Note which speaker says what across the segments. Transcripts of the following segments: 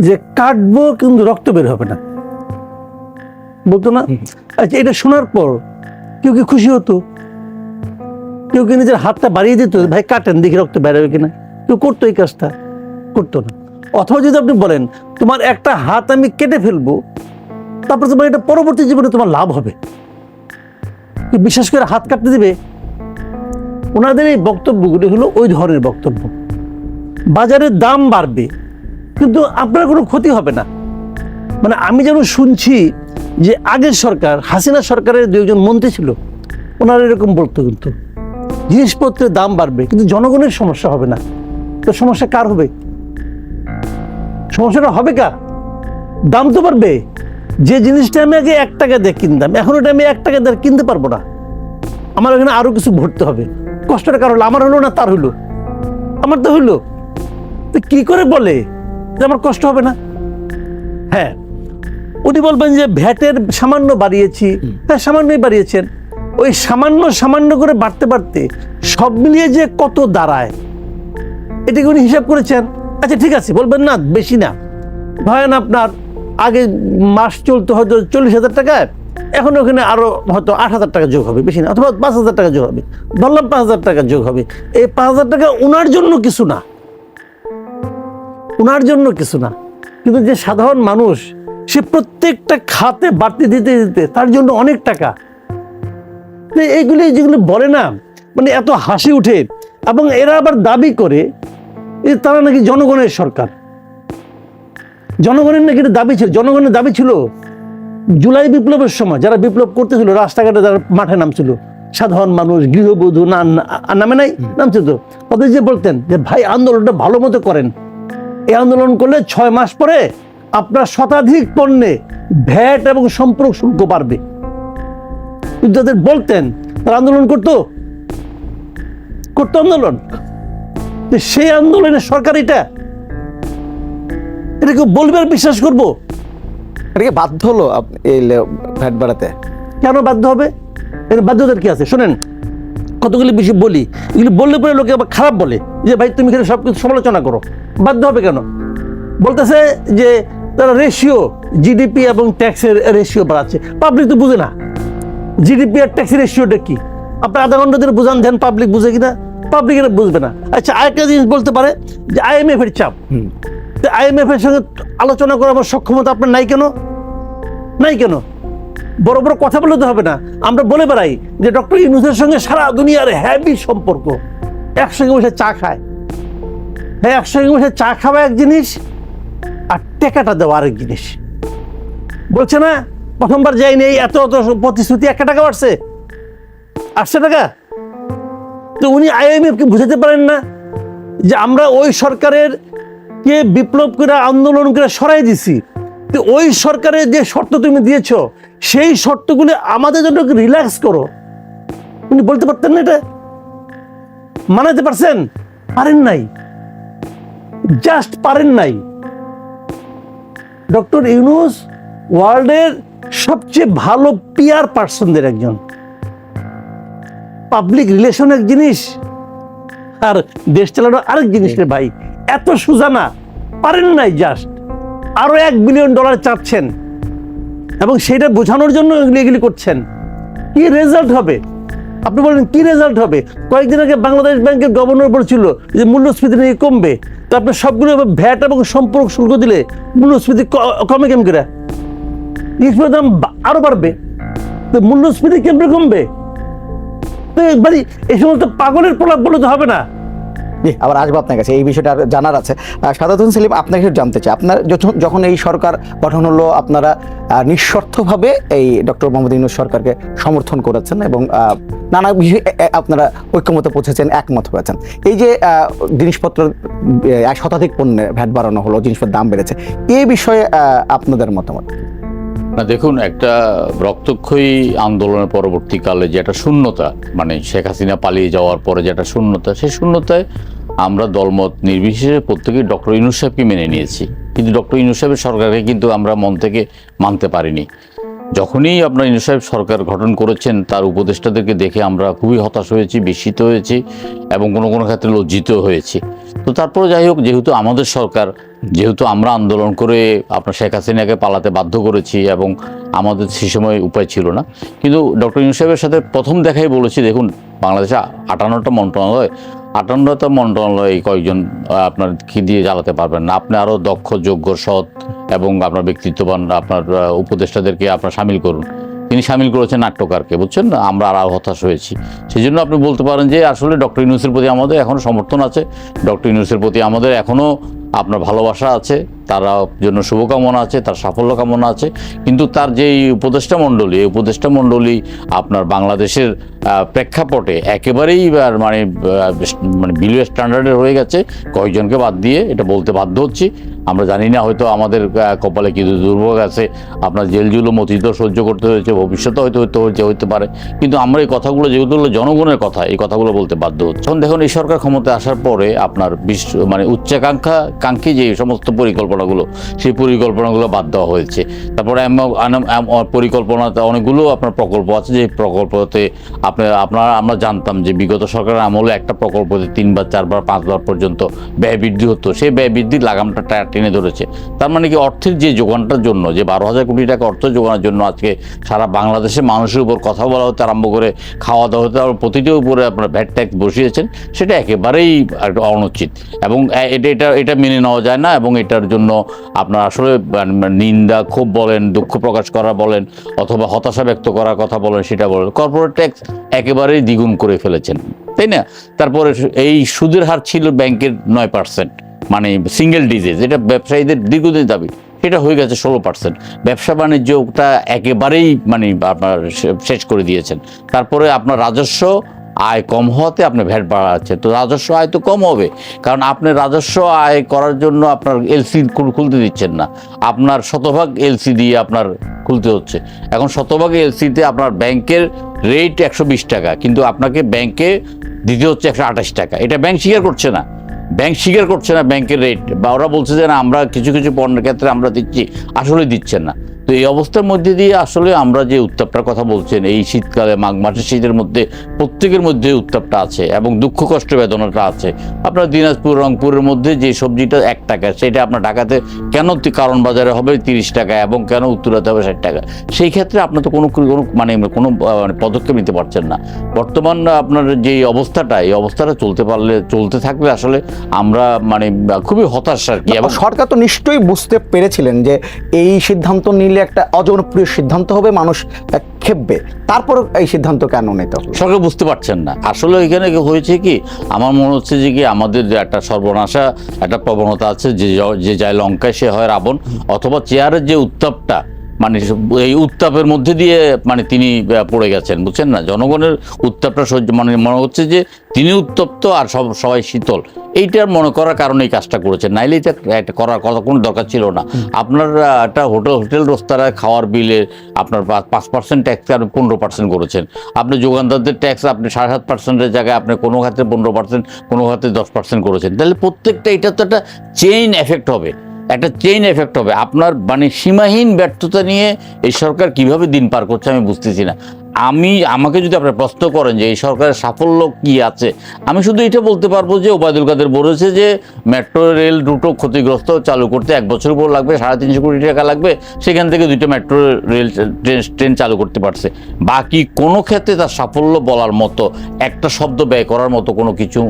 Speaker 1: যে কাটবো কিন্তু রক্ত বের হবে না, বলতো না? আচ্ছা, এটা শোনার পর কেউ কি খুশি হতো? কেউ কি নিজের হাতটা বাড়িয়ে দিত, ভাই কাটেন দেখি রক্ত বের হবে কিনা? কেউ করতো এই কাজটা? করতো না। অথবা যদি আপনি বলেন তোমার একটা হাত আমি কেটে ফেলবো, তারপর তোমার এটা পরবর্তী জীবনে তোমার লাভ হবে, বিশ্বাস করে হাত কাটতে দিবে? ওনাদের এই বক্তব্যগুলি হলো ওই ধরনের বক্তব্য। বাজারের দাম বাড়বে কিন্তু আপনার কোনো ক্ষতি হবে না। মানে আমি যেন শুনছি যে আগের সরকার, হাসিনা সরকারের 2 জন মন্ত্রী ছিল, ওনারা এরকম বলতো কিন্তু জিনিসপত্রের দাম বাড়বে কিন্তু জনগণের সমস্যা হবে না। তো সমস্যা কার হবে? সমস্যাটা হবে কার? দাম তো বাড়বে। যে জিনিসটা আমি আগে 1 টাকা দিয়ে কিনতাম, এখন ওটা আমি 1 টাকা দিয়ে কিনতে পারবো না। আমার এখানে আরো কিছু ভরতে হবে। কষ্টটা কার হলো? আমার হলো না তার হলো? আমার তো হইলো। তো কি করে বলে যে আমার কষ্ট হবে না? হ্যাঁ, উনি বলবেন যে ভ্যাটের সামান্য বাড়িয়েছি। হ্যাঁ, সামান্যই বাড়িয়েছেন। ওই সামান্য সামান্য করে বাড়তে বাড়তে সব মিলিয়ে যে কত দাঁড়ায় এটাকে উনি হিসাব করেছেন। আচ্ছা ঠিক আছে, বলবেন না বেশি না, ধরেন আপনার আগে মাস চলতে হয়তো 40,000 টাকায়, এখন ওখানে আরো হয়তো 8,000 টাকা যোগ হবে, বেশি না, অথবা 5,000 টাকা যোগ হবে, ধরলাম 5,000 টাকা যোগ হবে। এই 5,000 টাকা ওনার জন্য কিছু না, ওনার জন্য কিছু না, কিন্তু যে সাধারণ মানুষ সে প্রত্যেকটা খাতে বাড়তি দিতে দিতে তার জন্য অনেক টাকা। এইগুলি যেগুলো বলে না, মানে এত হাসি উঠে। এবং এরা আবার দাবি করে তারা নাকি জনগণের সরকার। জনগণের নাকি দাবি ছিল, জনগণের দাবি ছিল জুলাই বিপ্লবের সময় যারা বিপ্লব করতেছিল, রাস্তাঘাটে যারা মাঠে নামছিল, সাধারণ মানুষ, গৃহবধূ নামে নাই, নামছে তো, তাদের যে বলতেন যে ভাই আন্দোলনটা ভালো মতো করেন, এই আন্দোলন করলে 6 মাস পরে আপনার শতাধিক পণ্যে ভ্যাট এবং সম্পর্ক শুল্ক বাড়বে। কিন্তু যাদের বলতেন তারা আন্দোলন করতো আন্দোলন। সেই আন্দোলনের সরকার এটাকে বলবে আর বিশ্বাস করবো?
Speaker 2: এটাকে বাধ্য হলো এই ভ্যাট বাড়াতে?
Speaker 1: কেন বাধ্য হবে? এর বাধ্যতার কি আছে? শোনেন, কতগুলি বিষয় বলি, এগুলি বললে পরে লোকে আবার খারাপ বলে যে ভাই তুমি এখানে সবকিছু সমালোচনা করো। বাধ্য হবে কেন? বলতেছে যে তারা রেশিও, জিডিপি এবং ট্যাক্সের রেশিও বাড়াচ্ছে। পাবলিক তো বুঝে না জিডিপি আর ট্যাক্সের রেশিওটা কি। আপনার আধা ঘন্টা ধরে বুঝান, দেন পাবলিক বুঝে কিনা? পাবলিক এটা বুঝবে না। আচ্ছা, আরেকটা জিনিস বলতে পারে যে IMF এর চাপ। IMF এর সঙ্গে আলোচনা করার সক্ষমতা আপনার নাই কেন? নাই কেন? বড় বড় কথা বলে তো হবে না। আমরা বলে বেড়াই যে ডক্টর ইউনূসের সঙ্গে সারা দুনিয়ার হ্যাভি সম্পর্ক, একসঙ্গে বসে চা খায়। হ্যাঁ, একসঙ্গে বসে চা খাওয়া এক জিনিস, আর টেকাটা দেওয়া আরেক জিনিস। বলছে না প্রথমবার যাইনি, এই এত এত প্রতিশ্রুতি, 1 টাকা বাড়ছে, 800 টাকা। তো উনি IMF কে বুঝাতে পারেন না যে আমরা ওই সরকারের কে বিপ্লব করে আন্দোলন করে সরাই দিছি, তো ওই সরকারের যে শর্ত তুমি দিয়েছ সেই শর্তগুলি আমাদের জন্য রিল্যাক্স করো। উনি বলতে পারতেন না? এটা মানাতে পারছেন? পারেন নাই, জাস্ট পারেন নাই। ডক্টর ইউনূস ওয়ার্ল্ডের সবচেয়ে ভালো PR পার্সনদের একজন। পাবলিক রিলেশন এক জিনিস, আর দেশ চালানো আরেক জিনিস রে ভাই। এত সোজা না, পারেন নাই। জাস্ট আরো $1 বিলিয়ন চাচ্ছেন এবং সেটা বোঝানোর জন্য এগুলি করছেন। কি রেজাল্ট হবে? আপনি বলেন কি রেজাল্ট হবে? কয়েকদিন আগে বাংলাদেশ ব্যাংকের গভর্নর বলছিল যে মূল্যস্ফীতি নাকি কমবে। তো আপনার সবগুলো ভ্যাট এবং সম্পর্ক শুল্ক দিলে মূল্যস্ফীতি কমে কেমন করে? জিনিসপত্রের দাম আরো বাড়বে, তো মূল্যস্ফীতি কেমন কমবে? তো একবারই এই সমস্ত পাগলের প্রলাপ বলে তো হবে না।
Speaker 2: আবার আসবো আপনার কাছে, এই বিষয়টা জানার আছে। সাদাত হোসেন সেলিম, আপনাকে জানতে চাই, আপনার যখন এই সরকার গঠন হলো, আপনারা নিঃস্বার্থভাবে এই ডক্টর মোহাম্মদ ইউনূস সরকারকে সমর্থন করেছেন এবং নানা বিষয়ে আপনারা ঐক্যমতে পৌঁছেছেন, একমত হয়েছেন। এই যে জিনিসপত্র 1 শতাধিক পণ্যে ভ্যাট বাড়ানো হলো, জিনিসপত্রের দাম বেড়েছে, এই বিষয়ে আপনাদের মতামত?
Speaker 3: না, দেখুন, একটা রক্তক্ষয়ী আন্দোলনের পরবর্তীকালে যে একটা শূন্যতা, মানে শেখ হাসিনা পালিয়ে যাওয়ার পরে যে একটা শূন্যতা, সেই শূন্যতায় আমরা দলমত নির্বিশেষে প্রত্যেকেই ডক্টর ইউনূস সাহেবকে মেনে নিয়েছি, কিন্তু ডক্টর ইউনূস সাহেবের সরকারকে কিন্তু আমরা মন থেকে মানতে পারিনি। যখনই আপনার ইউনূস সাহেব সরকার গঠন করেছেন তার উপদেষ্টাদেরকে দেখে আমরা খুবই হতাশ হয়েছি, বিস্মিত হয়েছি এবং কোনো কোনো ক্ষেত্রে লজ্জিত হয়েছি। তো তারপরে যাই হোক, যেহেতু আমাদের সরকার, যেহেতু আমরা আন্দোলন করে আপনার শেখ হাসিনাকে পালাতে বাধ্য করেছি এবং আমাদের সেই সময় উপায় ছিল না, কিন্তু ডক্টর ইউনূস সাহেবের সাথে প্রথম দেখাই বলেছি, দেখুন বাংলাদেশে 58টা মন্ত্রণালয়, 58টা মন্ত্রণালয় কয়েকজন আপনার কি দিয়ে চালাতে পারবেন না। আপনি আরও দক্ষ, যোগ্য, সৎ এবং আপনার ব্যক্তিত্ববান আপনার উপদেষ্টাদেরকে আপনার সামিল করুন। তিনি সামিল করেছেন নাট্যকারকে, বুঝছেন না, আমরা আরও হতাশ হয়েছি। সেই জন্য আপনি বলতে পারেন যে আসলে ডক্টর ইউনূসের প্রতি আমাদের এখনও সমর্থন আছে, ডক্টর ইউনূসের প্রতি আমাদের এখনও আপনার ভালোবাসা আছে, তার জন্য শুভকামনা আছে, তার সাফল্য কামনা আছে। কিন্তু তার যে উপদেষ্টা মণ্ডলী, এই উপদেষ্টা মণ্ডলী আপনার বাংলাদেশের প্রেক্ষাপটে একেবারেই মানে বিলো স্ট্যান্ডার্ডের হয়ে গেছে। কয়েকজনকে বাদ দিয়ে এটা বলতে বাধ্য হচ্ছি। আমরা জানি না, হয়তো আমাদের কপালে কি দুর্ভোগ আছে, আপনার জেল জুলুম অতীত সহ্য করতে হয়েছে, ভবিষ্যতে হয়তো হতে পারে। কিন্তু আমরা এই কথাগুলো যেহেতু জনগণের কথা, এই কথাগুলো বলতে বাধ্য হচ্ছে। এখন দেখুন, এই সরকার ক্ষমতায় আসার পরে আপনার উচ্চাকাঙ্ক্ষী যে সমস্ত পরিকল্পনাগুলো, সেই পরিকল্পনাগুলো বাদ দেওয়া হয়েছে। তারপরে পরিকল্পনাতে অনেকগুলো আপনার প্রকল্প আছে, যে প্রকল্পতে আমরা জানতাম যে বিগত সরকারের আমলে একটা প্রকল্পতে 3 বার 4 বার 5 বার পর্যন্ত ব্যয় বৃদ্ধি হতো। সেই ব্যয় বৃদ্ধির লাগামটা টেনে ধরেছে। তার মানে কি, অর্থের যে যোগানটার জন্য, যে 12,000 কোটি টাকা অর্থ যোগানোর জন্য আজকে সারা বাংলাদেশের মানুষের উপর কথা বলা হতে আরম্ভ করে খাওয়া দাওয়া হতে প্রতিটির উপরে আপনার ভ্যাট ট্যাক্স বসিয়েছেন, সেটা একেবারেই অনুচিত এবং এটা মেনে নেওয়া যায় না। এবং এটার জন্য আপনার আসলে নিন্দা, ক্ষোভ বলেন, দুঃখ প্রকাশ করা বলেন, অথবা হতাশা ব্যক্ত করার কথা বলেন, সেটা বলেন। কর্পোরেট ট্যাক্স একেবারেই দ্বিগুণ করে ফেলেছেন, তাই না? তারপরে এই সুদের হার ছিল ব্যাংকের 9%, মানে সিঙ্গেল ডিজিট, যেটা ব্যবসায়ীদের দীর্ঘদিন দাবি, সেটা হয়ে গেছে 16%। ব্যবসা বাণিজ্যটা একেবারেই মানে আপনার শেষ করে দিয়েছেন। তারপরে আপনার রাজস্ব আয় কম হওয়াতে আপনি ভ্যাট বাড়াচ্ছেন। তো রাজস্ব আয় তো কম হবে, কারণ আপনি রাজস্ব আয় করার জন্য আপনার এলসি খুলতে দিচ্ছেন না, আপনার শতভাগ এলসি দিয়ে আপনার খুলতে হচ্ছে। এখন শতভাগ এলসিতে আপনার ব্যাংকের রেট 120 টাকা, কিন্তু আপনাকে ব্যাংকে দিতে হচ্ছে 128 টাকা। এটা ব্যাংক স্বীকার করছে না, ব্যাংকের রেট, বা ওরা বলছে যে না, আমরা কিছু কিছু পণ্যের ক্ষেত্রে আমরা দিচ্ছি, আসলে দিচ্ছেন না। তো এই অবস্থার মধ্যে দিয়ে আসলে আমরা যে উত্তাপটার কথা বলছেন, এই শীতকালে, মাঘ মাসের শীতের মধ্যে প্রত্যেকের মধ্যে উত্তাপটা আছে এবং দুঃখ কষ্ট বেদনাটা আছে। আপনার দিনাজপুর, রংপুরের মধ্যে যে সবজিটা 1 টাকা, সেটা আপনার ঢাকাতে কেন কারণ বাজারে হবে 30 টাকা এবং কেন উত্তরাতে হবে 60 টাকা? সেই ক্ষেত্রে আপনার তো কোনো পদক্ষেপ নিতে পারছেন না। বর্তমান আপনার যে অবস্থাটা, এই অবস্থাটা চলতে থাকলে আসলে আমরা খুবই হতাশ আর কি। এবং
Speaker 2: সরকার তো নিশ্চয়ই বুঝতে পেরেছিলেন যে এই সিদ্ধান্ত নিলে একটা অজনপ্রিয় সিদ্ধান্ত হবে, মানুষ খেপবে, তারপর এই সিদ্ধান্ত কেন নিতে হবে?
Speaker 3: সরকার বুঝতে পারছেন না। আসলে এখানে হয়েছে কি, আমার মনে হচ্ছে যে কি, আমাদের একটা সর্বনাশা একটা প্রবণতা আছে, যে যায় লঙ্কায় সে হয় রাবণ, অথবা চেয়ারের যে উত্তাপটা, এই উত্তাপের মধ্যে দিয়ে তিনি পড়ে গেছেন, বুঝছেন না? জনগণের উত্তাপটা সহ্য মনে হচ্ছে যে তিনি উত্তপ্ত আর সবাই শীতল, এইটার মনে করার কারণে এই কাজটা করেছেন। নাইলে এটা করার কথা কোনো দরকার ছিল না। আপনার একটা হোটেল রেস্তোরাঁয় খাওয়ার বিলে আপনার 5% ট্যাক্স আপনি 15% করেছেন। আপনি যোগানদারদের ট্যাক্স আপনি 7.5%-এর জায়গায় আপনি কোনো খাতে 15%, কোনো খাতে 10% করেছেন। তাহলে প্রত্যেকটা, এটা তো একটা চেইন এফেক্ট হবে, আপনার সীমাহীন ব্যর্থতা নিয়ে এই সরকার কিভাবে দিন পার করছে আমি বুঝতেছি না। আমাকে যদি আপনারা প্রশ্ন করেন যে এই সরকারের সাফল্য কি আছে, আমি শুধু এটা বলতে পারবো যে ওবায়দুল কাদের বলেছে যে মেট্রো রেল রুটও ক্ষতিগ্রস্ত, চালু করতে 1 বছর উপর লাগবে, 350 কোটি টাকা লাগবে, সেখান থেকে 2টা মেট্রো রেল ট্রেন চালু করতে পারছে। বাকি কোনো ক্ষেত্রে তার সাফল্য বলার মতো, একটা শব্দ ব্যয় করার মতো কোনো কিছু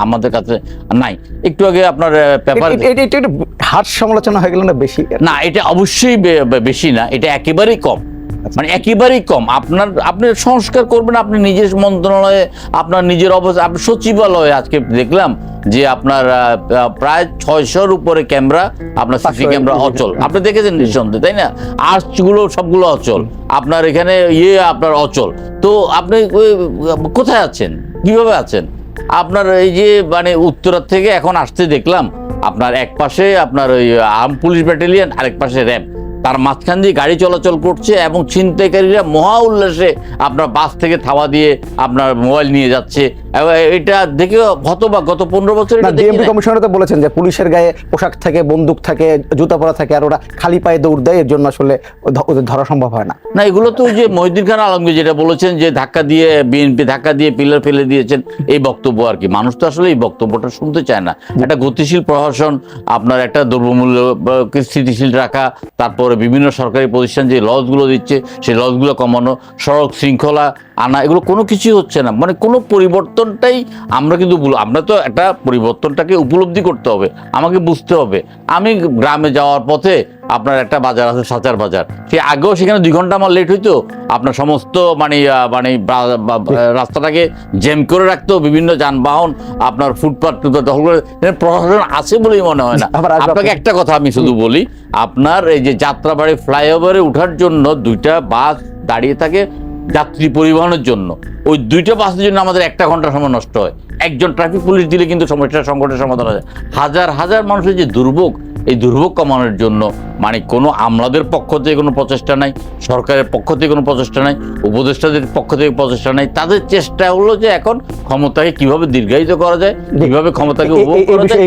Speaker 3: আমাদের কাছে নাই। একটু আগে আপনার পেপার,
Speaker 2: এটা হার সমালোচনা হয়ে গেল না বেশি?
Speaker 3: না, এটা অবশ্যই বেশি না, এটা একেবারেই কম, একেবারেই কম। আপনি সংস্কার করবেন, আপনি নিজের মন্ত্রণালয়ে, আপনার নিজের অবস্থা, আপনি সচিবালয়ে আজকে দেখলাম যে আপনার প্রায় 600-র উপরে ক্যামেরা, আপনার সিসি ক্যামেরা অচল, আপনি দেখেছেন নিঃসন্দেহে, তাই না? আর্চগুলো সবগুলো অচল, আপনার এখানে আপনার অচল। তো আপনি কোথায় আছেন, কিভাবে আছেন? আপনার এই যে উত্তরার থেকে এখন আসতে দেখলাম, আপনার এক পাশে আপনার ওই আর্ম পুলিশ ব্যাটালিয়ন, আরেক পাশে র্যাব, তার মাঝখান দিয়ে গাড়ি চলাচল করছে এবং ছিনতাইকারীরা মহা উল্লাসে আপনার বাস থেকে থাওয়া দিয়ে আপনার মোবাইল নিয়ে যাচ্ছে। এটা দেখে হতবাক, গত 15 বছর এটা দেখি
Speaker 2: ডিএমপি
Speaker 3: নাই।
Speaker 2: কমিশনার তো বলেছেন যে পুলিশের গায়ে পোশাক থাকে, বন্দুক থাকে, জুতা পরা থাকে, আর ওরা খালি পায়ে দৌড় দেয়, এর জন্য আসলে ওদের ধরা সম্ভব হয় না।
Speaker 3: না, এগুলো তো ওই যে মহিউদ্দিন খান আলমগীর যেটা বলেছেন যে ধাক্কা দিয়ে বিএনপি ধাক্কা দিয়ে পিলার ফেলে দিয়েছেন, এই বক্তব্য আর কি। মানুষ তো আসলে এই বক্তব্যটা শুনতে চায় না। একটা গতিশীল প্রশাসন, আপনার একটা দ্রব্যমূল্য স্থিতিশীল রাখা, তারপরে বিভিন্ন সরকারি প্রতিষ্ঠান যে লসগুলো দিচ্ছে সেই লসগুলো কমানো, সড়ক শৃঙ্খলা আনা, এগুলো কোনো কিছুই হচ্ছে না। মানে কোনো পরিবর্তনটাই আমরা কিন্তু আমরা তো একটা পরিবর্তনটাকে উপলব্ধি করতে হবে, আমাকে বুঝতে হবে। আমি গ্রামে যাওয়ার পথে আপনার একটা বাজার আছে, সাচার বাজার, সে আগেও সেখানে 2 ঘন্টা আমার লেট হইতো। আপনার সমস্ত রাস্তাটাকে জ্যাম করে রাখতো বিভিন্ন যানবাহন, আপনার ফুটপাথ দখল করে। প্রশাসন আছে বলেই মনে হয় না। আপনাকে একটা কথা আমি শুধু বলি, আপনার এই যে যাত্রাবাড়ি ফ্লাইওভারে ওঠার জন্য 2টা বাস দাঁড়িয়ে থাকে যাত্রী পরিবহনের জন্য। ওই 2টা বাসের জন্য আমাদের 1 ঘন্টা সময় নষ্ট হয়। একজন ট্রাফিক পুলিশ দিলে কিন্তু সংকটের সমাধান হয়। হাজার হাজার মানুষের যে দুর্ভোগ, এই দুর্ভোগ কমানোর জন্য মানে কোনো আমলাদের পক্ষ থেকে কোনো প্রচেষ্টা নাই, সরকারের পক্ষ থেকে কোনো প্রচেষ্টা নাই, উপদেষ্টাদের পক্ষ থেকে প্রচেষ্টা নাই। তাদের চেষ্টা হলো যে এখন ক্ষমতাকে কিভাবে দীর্ঘায়িত করা যায়, কিভাবে ক্ষমতাকে উপভোগ করা যায়।